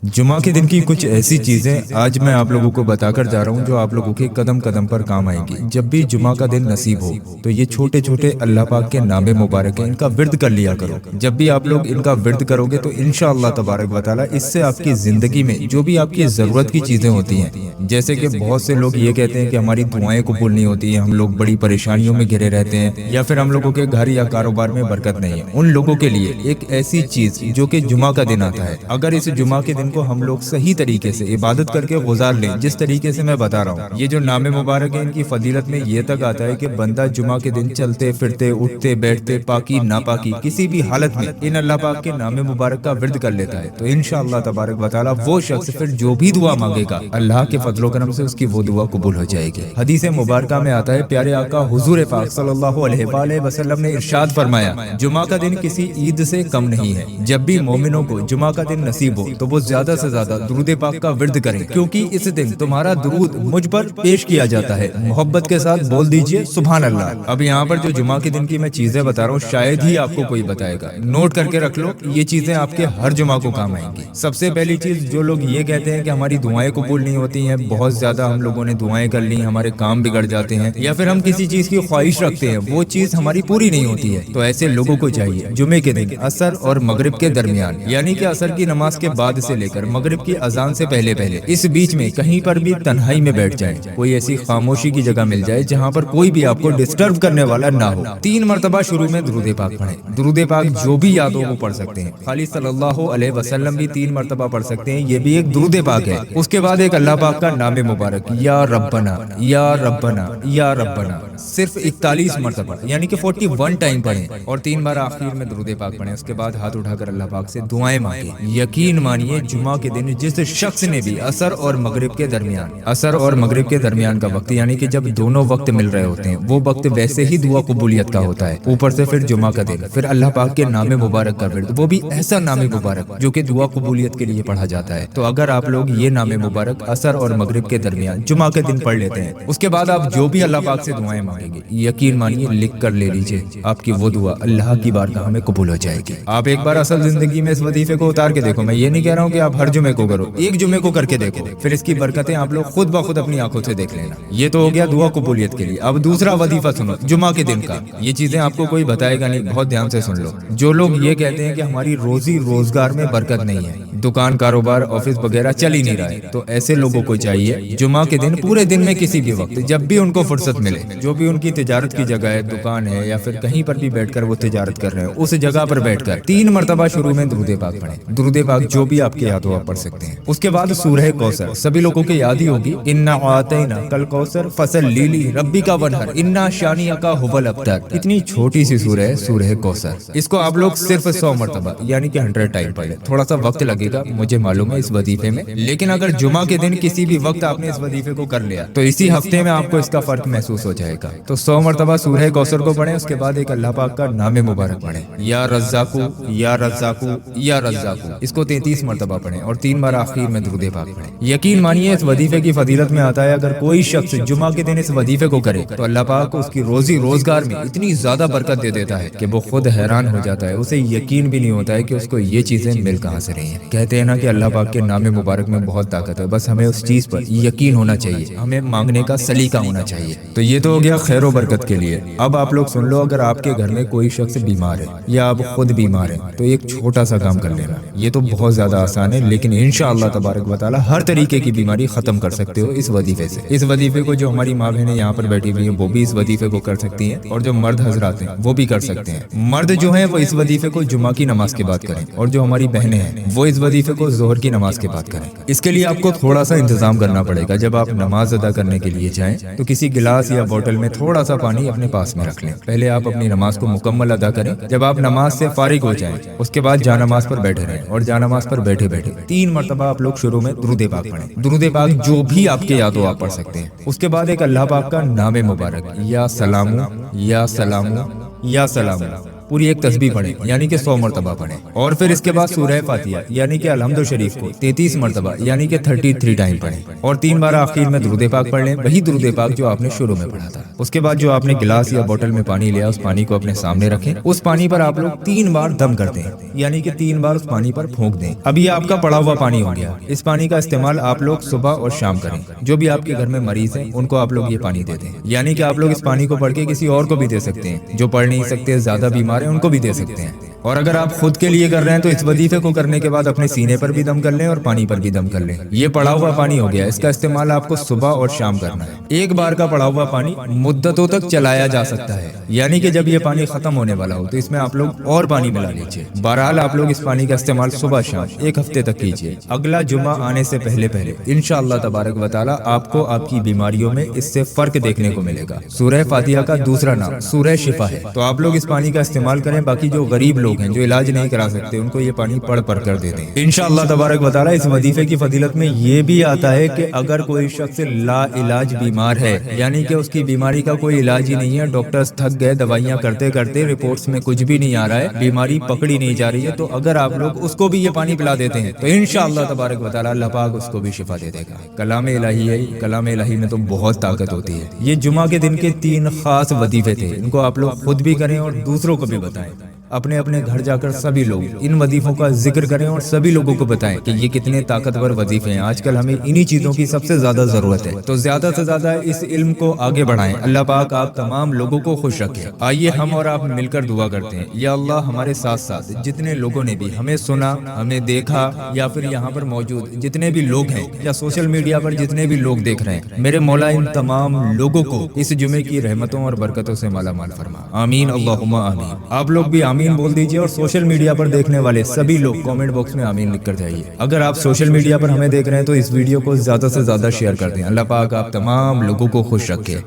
जुमा के दिन की कुछ ऐसी चीज़ें आज मैं आप लोगों को बताकर जा रहा हूँ जो आप लोगों के कदम कदम पर काम आएंगी। जब भी जुमा का दिन नसीब हो तो ये छोटे छोटे अल्लाह पाक के नामे मुबारक हैं, इनका विर्द कर लिया करो। जब भी आप लोग इनका विर्द करोगे तो इंशाअल्लाह तबारक व तआला इससे आपकी ज़िंदगी में जो भी आपकी ज़रूरत की चीज़ें होती हैं, जैसे कि बहुत से लोग ये कहते हैं कि हमारी दुआएं कबूल नहीं होती हैं, हम लोग बड़ी परेशानियों में घिरे रहते हैं, या फिर हम लोगों के घर या कारोबार में बरकत नहीं है, उन लोगों के लिए एक ऐसी चीज़ जो कि जुमा का दिन आता है, अगर इस जुमा के दिन को हम लोग सही तरीके से इबादत करके गुजार लें, जिस तरीके से मैं बता रहा हूँ। ये जो नामे मुबारक है इनकी फजीलत में ये तक आता है कि बंदा जुमा के दिन चलते फिरते उठते बैठते पाकी नापाकी किसी भी हालत में इन अल्लाह पाक के नामे मुबारक का विर्द कर लेता है तो इंशाअल्लाह तबारक व तआला वो शख्स फिर जो भी दुआ मांगेगा अल्लाह के फजलो करम से उसकी वो दुआ कबूल हो जाएगी। हदीस मुबारक में आता है, प्यारे आका हुजूर पाक सल्लल्लाहु अलैहि वसल्लम ने इरशाद फरमाया, जुमा का दिन किसी ईद से कम नहीं है। जब भी मोमिनों को जुमा का दिन नसीब हो तो वो ज्यादा से ज्यादा दुरूद पाक का विर्द करें, क्योंकि इस दिन तुम्हारा दुरूद मुझ पर पेश किया जाता है। मोहब्बत के साथ बोल दीजिए सुभान अल्लाह। अब यहाँ पर जो जुमा के दिन की मैं चीजें बता रहा हूँ शायद ही आपको कोई बताएगा, नोट करके रख लो, ये चीजें आपके हर जुमा को काम आएंगी। सबसे पहली चीज, जो लोग ये कहते हैं कि हमारी दुआएं कबूल नहीं होती हैं, बहुत ज्यादा हम लोगों ने दुआएं कर ली, हमारे काम बिगड़ जाते हैं, या फिर हम किसी चीज की ख्वाहिश रखते हैं वो चीज हमारी पूरी नहीं होती है, तो ऐसे लोगों को चाहिए जुमे के दिन असर और मगरिब के दरमियान, यानी कि असर की नमाज के बाद से लेकर मगरिब की अजान से पहले पहले इस बीच में कहीं पर भी तन्हाई में बैठ जाएं, कोई ऐसी खामोशी की जगह मिल जाए जहां पर कोई भी आपको डिस्टर्ब करने वाला ना हो। 3 मरतबा शुरू में दुरूद पाक पढ़ें। दुरूद पाक जो भी याद हो वो पढ़ सकते हैं, खाली सल्लल्लाहु अलैहि वसल्लम भी 3 मरतबा पढ़ सकते हैं, ये भी एक दुरूद पाक है। उसके बाद एक अल्लाह पाक का नाम मुबारक या रब्बना या रब्बना या रब्बना, सिर्फ 41 मरतबा यानी कि 41 टाइम पढ़ें, और 3 बार आखिर में दुरूद पाक पढ़ें। उसके बाद हाथ उठाकर अल्लाह पाक से दुआएं मांगे। यकीन मानिए जुमा के दिन जिस शख्स ने भी असर और मगरिब के दरमियान का वक्त, यानी कि जब दोनों वक्त मिल रहे होते हैं, वो वक्त वैसे ही दुआ कबूलियत का होता है। ऊपर से फिर जुमा का दिन, फिर अल्लाह पाक के नामे मुबारक का विर्द, वो भी ऐसा नामे मुबारक जो कि दुआ कबूलियत के लिए पढ़ा जाता है। तो अगर आप लोग ये नामे मुबारक असर और मगरिब के दरमियान जुमा के दिन पढ़ लेते हैं, उसके बाद आप जो भी अल्लाह पाक से दुआएं मांगेंगे, यकीन मानिए लिख कर ले लीजिए, आपकी वो दुआ अल्लाह की बारगाह में कबूल हो जाएगी। आप एक बार असल जिंदगी में इस वजीफे को उतार के देखो। मैं ये नहीं कह रहा हूँ कि आप हर जुमे को करो, एक जुमे को करके देखो, फिर इसकी बरकतें आप लोग खुद ब खुद अपनी आंखों से देख लेना। ये तो हो गया दुआ कबूलियत के लिए। अब दूसरा वजीफा सुनो जुमा के दिन का। ये चीजें आपको कोई बताएगा नहीं, बहुत ध्यान से सुन लो। जो लोग ये कहते हैं कि हमारी रोजी रोजगार में बरकत नहीं है, दुकान कारोबार ऑफिस वगैरह चल ही नहीं रहा है, तो ऐसे लोगों को चाहिए जुमा के दिन पूरे दिन में किसी भी वक्त जब भी उनको फुर्सत मिले, जो भी उनकी तिजारत की जगह है, दुकान है या फिर कहीं पर भी बैठकर वो तिजारत कर रहे हैं, उस जगह पर बैठकर 3 मरतबा शुरू में दुरूद पाक पढ़ें। दुरूद पाक जो भी आपके याद हो आप पढ़ सकते हैं। उसके बाद सूरह कौसर, सभी लोगों के याद ही होगी, इन्ना आतैना कल कौसर फसल लीली रब्बी का वनहर इन्ना शानिया का हुवल अब्तर। इतनी छोटी सी सूरह है सूरह कौसर, इसको आप लोग सिर्फ 100 मरतबा यानी कि 100 टाइम पढ़े। थोड़ा सा वक्त लगेगा मुझे मालूम है इस वजीफे में, लेकिन अगर जुमा के दिन किसी भी वक्त आपने इस वजीफे को कर लिया तो इसी हफ्ते में आपको इसका फर्क महसूस हो जाएगा। तो 100 मरतबा सूरह कौसर को पढ़े। उसके बाद एक अल्लाह पाक का नामे मुबारक पढ़े, या रज़्ज़ाकू या रज़्ज़ाकू या रज़्ज़ाकू, इसको 33 मरतबा पढ़े और 3 बार आखिर में दुरूद पाक पढ़े। यकीन मानिए इस वजीफे की फजीलत में आता है, अगर कोई शख्स जुमा के दिन इस वजीफे को करे तो अल्लाह पाक उसकी रोजी रोजगार में इतनी ज्यादा बरकत दे देता है कि वो खुद हैरान हो जाता है। उसे यकीन भी नहीं होता है कि उसको ये चीजें मिल कहां से रही हैं। कहते हैं ना कि अल्लाह पाक के नामे मुबारक में बहुत ताकत है, बस हमें उस चीज पर यकीन होना चाहिए, हमें मांगने का सलीका होना चाहिए। तो ये तो हो गया खैर व बरकत के लिए। अब आप लोग सुन लो, अगर आपके घर में कोई शख्स बीमार है या आप खुद बीमार हैं तो एक छोटा सा काम कर लेना। ये तो बहुत ज्यादा आसान है, लेकिन इंशाअल्लाह तबारक व तआला हर तरीके की बीमारी खत्म कर सकते हो इस वजीफे से। इस वजीफे को जो हमारी माँ बहनें यहाँ पर बैठी हुई हैं वो भी इस वजीफे को कर सकती हैं, और जो मर्द हजरात हैं वो भी कर सकते हैं। मर्द जो हैं वो इस वजीफे को जुमा की नमाज के बाद करें, और जो हमारी बहनें हैं वो इस वजीफे को जोहर की नमाज के बाद करें। इसके लिए आपको थोड़ा सा इंतजाम करना पड़ेगा। जब आप नमाज अदा करने के लिए जाएं तो किसी गिलास या बोतल में थोड़ा सा पानी अपने पास में रख लें। पहले आप अपनी नमाज को मुकम्मल अदा करें। जब आप नमाज से फारिग हो जाएं उसके बाद जानमाज पर बैठे रहें, और जानमाज पर बैठे बैठे 3 मरतबा आप लोग शुरू में दुरूद पाक पढ़ें। दुरूद पाक जो भी आपके याद हो आप पढ़ सकते हैं। उसके बाद एक अल्लाह पाक का नामे मुबारक या सलामू या सलामू या सलामू, पूरी एक तस्बीह पढ़ें यानी कि 100 मरतबा पढ़ें, और फिर इसके बाद सूरह फातिहा यानी कि अलहम्दु शरीफ को 33 मरतबा यानी कि 33 टाइम पढ़ें, और 3 बार आखिर में दुरूद पाक पढ़ लें, वही दुरूद पाक जो आपने शुरू में पढ़ा था। उसके बाद जो आपने गिलास या बोतल में पानी लिया उस पानी को अपने सामने रखें, उस पानी पर आप लोग 3 बार दम कर दें यानी कि 3 बार उस पानी पर फूंक दें। अब ये आपका पड़ा हुआ पानी हो गया। इस पानी का इस्तेमाल आप लोग सुबह और शाम करें। जो भी आपके घर में मरीज हैं उनको आप लोग ये पानी दे दें, यानी कि आप लोग इस पानी को पढ़ के किसी और को भी दे सकते हैं। जो पढ़ नहीं सकते, ज्यादा बीमार हैं, उनको भी दे सकते हैं। और अगर आप खुद के लिए कर रहे हैं तो इस वजीफे को करने के बाद अपने सीने पर भी दम कर लें और पानी पर भी दम कर लें। ये पड़ा हुआ पानी हो गया। इसका इस्तेमाल आपको सुबह और शाम करना है। एक बार का पड़ा हुआ पानी मुद्दतों तक चलाया जा सकता है, यानी कि जब ये पानी खत्म होने वाला हो तो इसमें आप लोग और पानी मिला लीजिए। बहरहाल आप लोग इस पानी का इस्तेमाल सुबह शाम 1 हफ्ते तक कीजिए। अगला जुमा आने से पहले पहले इंशाअल्लाह तबारक व तआला आपको आपकी बीमारियों में इससे फर्क देखने को मिलेगा। सूरह फातिहा का दूसरा नाम सूरह शिफा है। तो आप लोग इस पानी का इस्तेमाल करें। बाकी जो गरीब लोग हैं, जो इलाज नहीं करा सकते, उनको ये पानी पढ़ कर दे दें इंशाअल्लाह तबारक व तआला। इस वजीफे की फजीलत में ये भी आता है कि अगर कोई शख्स ला इलाज बीमार है, यानी कि उसकी बीमारी का कोई इलाज ही नहीं है, डॉक्टर्स थक गए, दवाइयां करते करते रिपोर्ट्स में कुछ भी नहीं आ रहा है, बीमारी पकड़ी नहीं जा रही है, तो अगर आप लोग उसको भी ये पानी पिला देते हैं तो इंशाअल्लाह तबारक व तआला अल्लाह पाक उसको भी शिफा दे देगा। कलाम इलाही है। कलाम इलाही में तो बहुत ताकत होती है। ये जुमा के दिन के 3 खास वजीफे थे। इनको आप लोग खुद भी करें और दूसरों को भी बताएं। अपने अपने घर जाकर सभी लोग इन वजीफों का जिक्र करें और सभी लोगों को बताएं कि ये कितने ताकतवर वजीफे हैं। आजकल हमें इन्हीं चीजों की सबसे ज्यादा जरूरत है, तो ज्यादा से ज्यादा इस इल्म को आगे बढ़ाएं। अल्लाह पाक आप तमाम लोगों को खुश रखे। आइए हम और आप मिलकर दुआ करते हैं। या अल्लाह, हमारे साथ साथ जितने लोगों ने भी हमें सुना, हमें देखा, या फिर यहाँ पर मौजूद जितने भी लोग हैं या सोशल मीडिया पर जितने भी लोग देख रहे हैं, मेरे मौला इन तमाम लोगों को इस जुमे की रहमतों और बरकतों से माला माल फरमा। आमीन अल्लाहुम्मा आमीन। आप लोग भी आमीन बोल दीजिए, और सोशल मीडिया पर देखने वाले सभी लोग कमेंट बॉक्स में आमीन लिख कर जाइए। अगर आप सोशल मीडिया पर हमें देख रहे हैं तो इस वीडियो को ज्यादा से ज्यादा शेयर कर दें। अल्लाह पाक आप तमाम लोगों को खुश रखे।